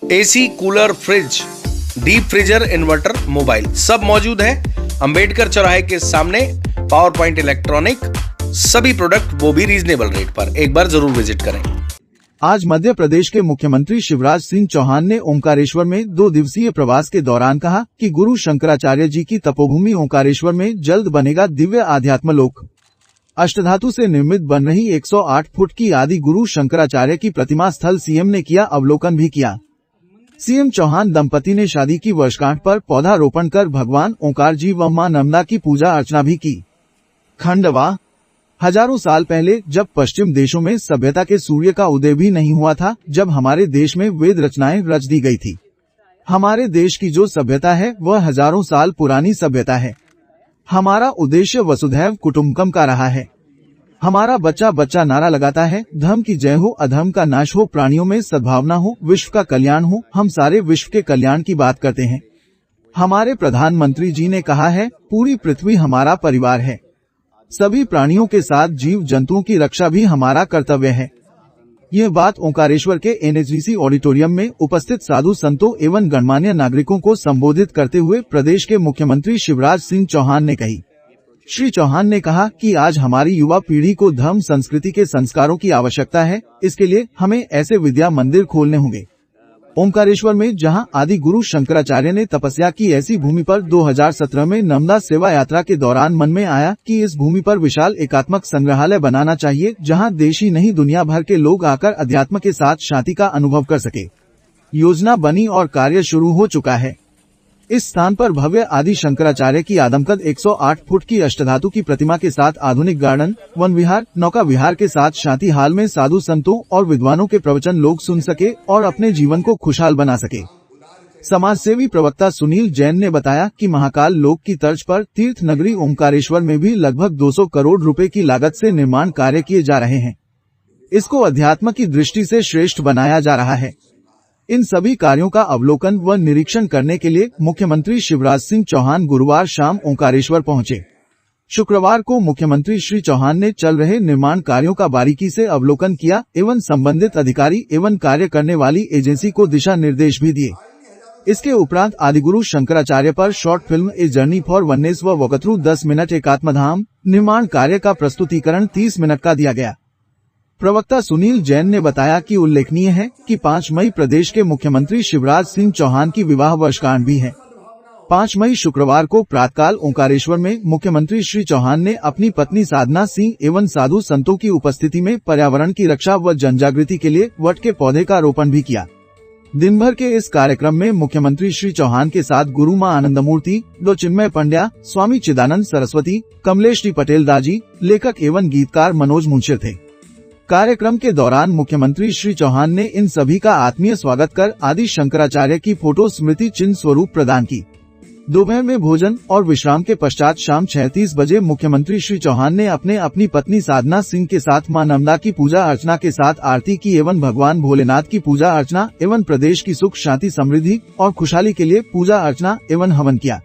AC, cooler, fridge, deep freezer, inverter, mobile सब मौजूद है अंबेडकर चौराहे के सामने। पावर पॉइंट इलेक्ट्रॉनिक, सभी प्रोडक्ट वो भी रीजनेबल रेट पर। एक बार जरूर विजिट करें। आज मध्य प्रदेश के मुख्यमंत्री शिवराज सिंह चौहान ने ओंकारेश्वर में 2 दिवसीय प्रवास के दौरान कहा कि गुरु शंकराचार्य जी की तपोभूमि ओंकारेश्वर में जल्द बनेगा दिव्य आध्यात्म लोक। अष्टधातु से निर्मित बन रही 108 फुट की आदि गुरु शंकराचार्य की प्रतिमा स्थल सीएम ने किया अवलोकन भी किया। सीएम चौहान दंपति ने शादी की वर्षगांठ पर पौधारोपण कर भगवान ओंकार जी व मां नर्मदा की पूजा अर्चना भी की। खंडवा। हजारों साल पहले जब पश्चिम देशों में सभ्यता के सूर्य का उदय भी नहीं हुआ था, जब हमारे देश में वेद रचनाएं रच दी गई थी। हमारे देश की जो सभ्यता है वह हजारों साल पुरानी सभ्यता है। हमारा उद्देश्य वसुधैव कुटुंबकम का रहा है। हमारा बच्चा बच्चा नारा लगाता है, धर्म की जय हो, अधर्म का नाश हो, प्राणियों में सद्भावना हो, विश्व का कल्याण हो। हम सारे विश्व के कल्याण की बात करते हैं। हमारे प्रधानमंत्री जी ने कहा है, पूरी पृथ्वी हमारा परिवार है। सभी प्राणियों के साथ जीव जंतुओं की रक्षा भी हमारा कर्तव्य है। यह बात ओंकारेश्वर के एनएचडीसी ऑडिटोरियम में उपस्थित साधु संतों एवं गणमान्य नागरिकों को संबोधित करते हुए प्रदेश के मुख्यमंत्री शिवराज सिंह चौहान ने कही। श्री चौहान ने कहा कि आज हमारी युवा पीढ़ी को धर्म संस्कृति के संस्कारों की आवश्यकता है। इसके लिए हमें ऐसे विद्या मंदिर खोलने होंगे। ओंकारेश्वर में जहां आदि गुरु शंकराचार्य ने तपस्या की, ऐसी भूमि पर 2017 में नर्मदा सेवा यात्रा के दौरान मन में आया कि इस भूमि पर विशाल एकात्मक संग्रहालय बनाना चाहिए, जहां देश ही नहीं दुनिया भर के लोग आकर अध्यात्म के साथ शांति का अनुभव कर सके। योजना बनी और कार्य शुरू हो चुका है। इस स्थान पर भव्य आदि शंकराचार्य की आदमकद 108 फुट की अष्टधातु की प्रतिमा के साथ आधुनिक गार्डन, वन विहार, नौका विहार के साथ शांति हाल में साधु संतों और विद्वानों के प्रवचन लोग सुन सके और अपने जीवन को खुशहाल बना सके। समाजसेवी प्रवक्ता सुनील जैन ने बताया कि महाकाल लोक की तर्ज पर तीर्थ नगरी ओंकारेश्वर में भी लगभग 200 करोड़ रुपए की लागत से निर्माण कार्य किए जा रहे हैं। इसको अध्यात्म की दृष्टि से श्रेष्ठ बनाया जा रहा है। इन सभी कार्यों का अवलोकन व निरीक्षण करने के लिए मुख्यमंत्री शिवराज सिंह चौहान गुरुवार शाम ओंकारेश्वर पहुंचे। शुक्रवार को मुख्यमंत्री श्री चौहान ने चल रहे निर्माण कार्यों का बारीकी से अवलोकन किया एवं संबंधित अधिकारी एवं कार्य करने वाली एजेंसी को दिशा निर्देश भी दिए। इसके उपरांत आदिगुरु शंकराचार्य पर short film a journey for oneness व वॉकथ्रू 10 मिनट एकात्मधाम निर्माण कार्य का प्रस्तुतिकरण 30 मिनट का दिया गया। प्रवक्ता सुनील जैन ने बताया कि उल्लेखनीय है कि 5 मई प्रदेश के मुख्यमंत्री शिवराज सिंह चौहान की विवाह वर्षगांठ भी है। 5 मई शुक्रवार को प्रातःकाल ओंकारेश्वर में मुख्यमंत्री श्री चौहान ने अपनी पत्नी साधना सिंह एवं साधु संतों की उपस्थिति में पर्यावरण की रक्षा व जनजागृति के लिए वट के पौधे का रोपण भी किया। दिन भर के इस कार्यक्रम में मुख्यमंत्री श्री चौहान के साथ गुरु मां आनंदमूर्ति, डॉ चिन्मय पंड्या, स्वामी चिदानंद सरस्वती, कमलेश डी पटेल दाजी, लेखक एवं गीतकार मनोज मुंशिर थे। कार्यक्रम के दौरान मुख्यमंत्री श्री चौहान ने इन सभी का आत्मीय स्वागत कर आदि शंकराचार्य की फोटो स्मृति चिन्ह स्वरूप प्रदान की। दोपहर में भोजन और विश्राम के पश्चात शाम 6:30 बजे मुख्यमंत्री श्री चौहान ने अपनी पत्नी साधना सिंह के साथ मां नर्मदा की पूजा अर्चना के साथ आरती की एवं भगवान भोलेनाथ की पूजा अर्चना एवं प्रदेश की सुख शांति समृद्धि और खुशहाली के लिए पूजा अर्चना एवं हवन किया।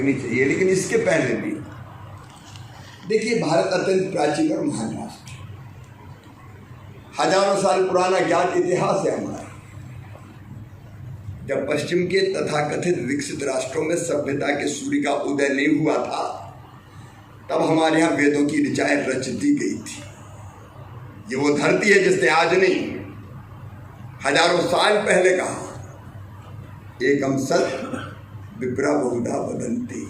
चाहिए, लेकिन इसके पहले भी देखिए, भारत अत्यंत प्राचीन और महान राष्ट्र, हजारों साल पुराना ज्ञात इतिहास है हमारा। जब पश्चिम के तथाकथित विकसित राष्ट्रों में सभ्यता के सूर्य का उदय नहीं हुआ था, तब हमारे यहाँ वेदों की ऋचाएं रच दी गई थी। ये वो धरती है जिसने आज नहीं, हजारों साल पहले कहा, एकम सत विप्रा बहुधा वदन्ति।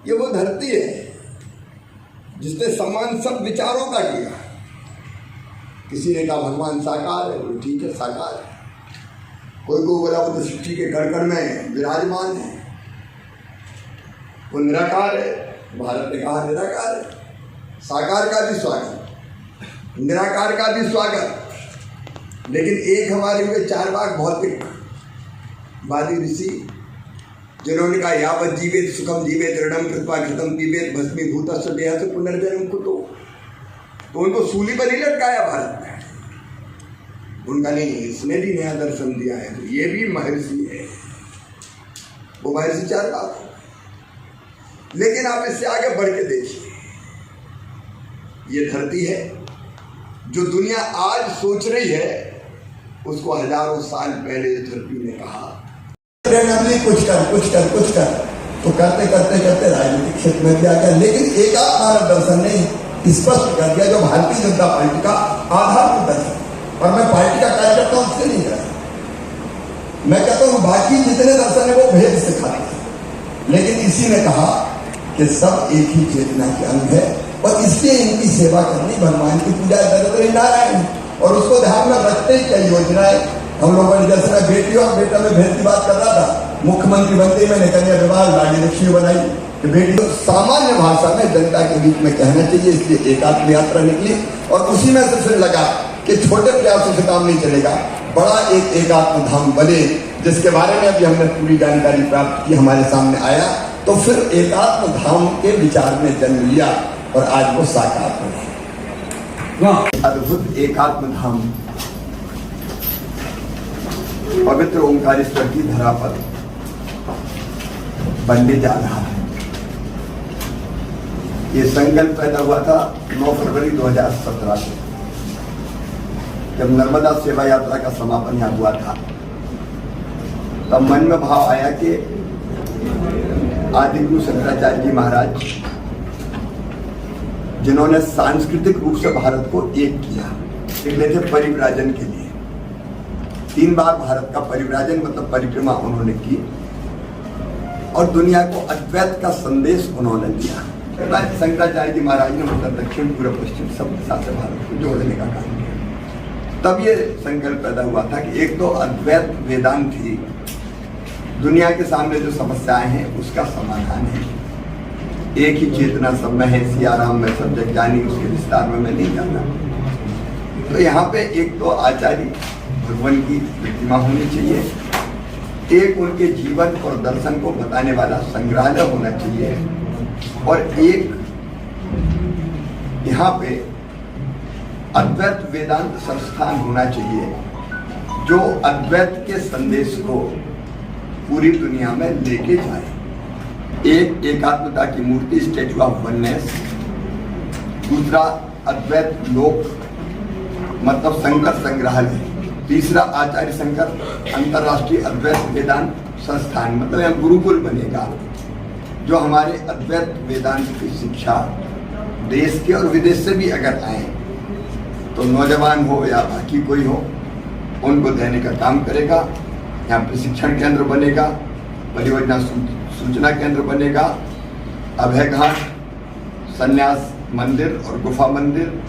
ये वो धरती है जिसने समान सब विचारों का किया। किसी ने कहा भगवान साकार है, बोले ठीक है साकार है। कोई को बोला वो तो सृष्टि के कण में विराजमान है, वो निराकार है। भारत ने कहा निराकार है। साकार का भी स्वागत, निराकार का भी स्वागत, लेकिन एक हमारे हुए चार बाग भौतिक वादी ऋषि जिन्होंने कहा यावत जीवेत सुखम जीवेत ऋणम कृत्वा घृतम पीवेत भस्मीभूतस्य देह से पुनर्जन्म कुतो, तो उनको सूली पर नहीं लटकाया भारत में। उनका नहीं, इसने भी नया दर्शन दिया है, तो ये भी महर्षि है, वो महर्षि चार बाग। लेकिन आप इससे आगे बढ़ के देखिए, ये धरती है जो दुनिया आज सोच रही है, उसको हजारों साल पहले इस धरती ने कहा कुछ कर, तो करते करते करते राजनीतिक क्षेत्र में भी आ गया। लेकिन एक मानव दर्शन ने स्पष्ट कर दिया जो भारतीय जनता पार्टी का आधारभूत दर्शन, और मैं पार्टी का कार्यकर्ता हूं, उससे नहीं करता। मैं कहता हूं बाकी जितने दर्शन है वो भेद से खाते हैं, लेकिन इसी ने कहा कि सब एक ही चेतना के अंग है, और इसलिए इनकी सेवा करनी, भगवान की पूजा जरूर नारायण, और उसको ध्यान में रखते ही कई योजनाएं हम लोगों ने, जैसे मैं बेटी और बेटा में भेद की बात कर रहा था, मुख्यमंत्री बनते ही मैंने कन्या विवाह लाड़ी लक्ष्मी बनाई कि बेटी को सामान्य भाषा में जनता के बीच में कहना चाहिए, इसलिए एकात्म यात्रा निकली। और उसी में से फिर लगा कि छोटे प्रयासों से काम नहीं चलेगा, बड़ा एक एकात्म धाम बने, जिसके बारे में अभी हमने पूरी जानकारी प्राप्त की, हमारे सामने आया। तो फिर एकात्म धाम के विचार में जन्म लिया और आज वो साकार हो गया। अद्भुत एकात्म धाम पवित्र ओंकारेश्वर की धरा पर बनने जा रहा है। ये संकल्प पैदा हुआ था 9 फरवरी 2017 से, जब नर्मदा सेवा यात्रा का समापन यहाँ हुआ था। तब मन में भाव आया कि आदि गुरु शंकराचार्य जी महाराज, जिन्होंने सांस्कृतिक रूप से भारत को एक किया, निकले थे परिव्राजन के लिए। 3 बार भारत का परिव्राजन मतलब परिक्रमा उन्होंने की, और दुनिया को अद्वैत का संदेश उन्होंने दिया। शंकराचार्य जी महाराज ने उत्तर दक्षिण पूर्व पश्चिम सब दिशा से भारत को जोड़ने का काम किया। तब ये संकल्प पैदा हुआ था कि एक तो अद्वैत वेदांत थी, दुनिया के सामने जो समस्याएं हैं उसका समाधान है, एक ही चेतना सब में है, सियाराम में सब जग जानी, उसके विस्तार में मैं नहीं जाना। तो यहाँ पे एक तो आचार्य भगवान की प्रतिमा होनी चाहिए, एक उनके जीवन और दर्शन को बताने वाला संग्रहालय होना चाहिए, और एक यहाँ पे अद्वैत वेदांत संस्थान होना चाहिए, जो अद्वैत के संदेश को पूरी दुनिया में लेके जाए। एक एकात्मता की मूर्ति, स्टैचू ऑफ वननेस, दूसरा अद्वैत लोक मतलब शंकर संग्रहालय, तीसरा आचार्य शंकर अंतर्राष्ट्रीय अद्वैत वेदांत संस्थान, मतलब यहाँ गुरुकुल बनेगा, जो हमारे अद्वैत वेदांत की शिक्षा देश के और विदेश से भी अगर आए तो नौजवान हो या बाकी कोई हो, उनको देने का काम करेगा। यहाँ प्रशिक्षण केंद्र बनेगा, परियोजना सूचना केंद्र बनेगा, अभय घाट, संन्यास मंदिर और गुफा मंदिर,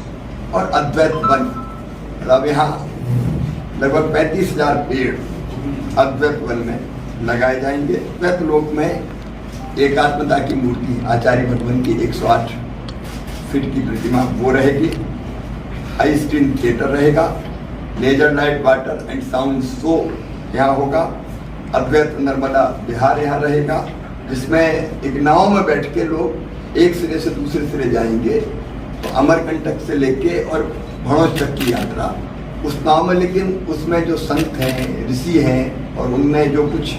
और अद्वैत वन। अब यहाँ लगभग 35,000 पेड़ अद्वैत वन में लगाए जाएंगे। अद्वैत लोक में एकात्मता की मूर्ति आचार्य भगवान की 108 फीट की प्रतिमा वो रहेगी, हाई स्क्रीन थिएटर रहेगा, laser light water and sound show यहाँ होगा, अद्वैत नर्मदा बिहार यहाँ रहेगा, जिसमें एक नाव में बैठ के लोग एक सिरे से दूसरे सिरे जाएंगे। तो अमरकंटक से लेके और भणोज तक की यात्रा उस नाव में, लेकिन उसमें जो संत हैं, ऋषि हैं, और उनने जो कुछ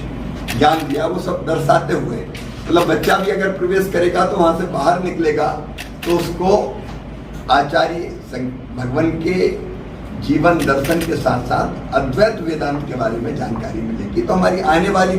ज्ञान दिया वो सब दर्शाते हुए, मतलब बच्चा भी अगर प्रवेश करेगा तो वहाँ से बाहर निकलेगा तो उसको आचार्य भगवान के जीवन दर्शन के साथ साथ अद्वैत वेदांत के बारे में जानकारी मिलेगी। तो हमारी आने वाली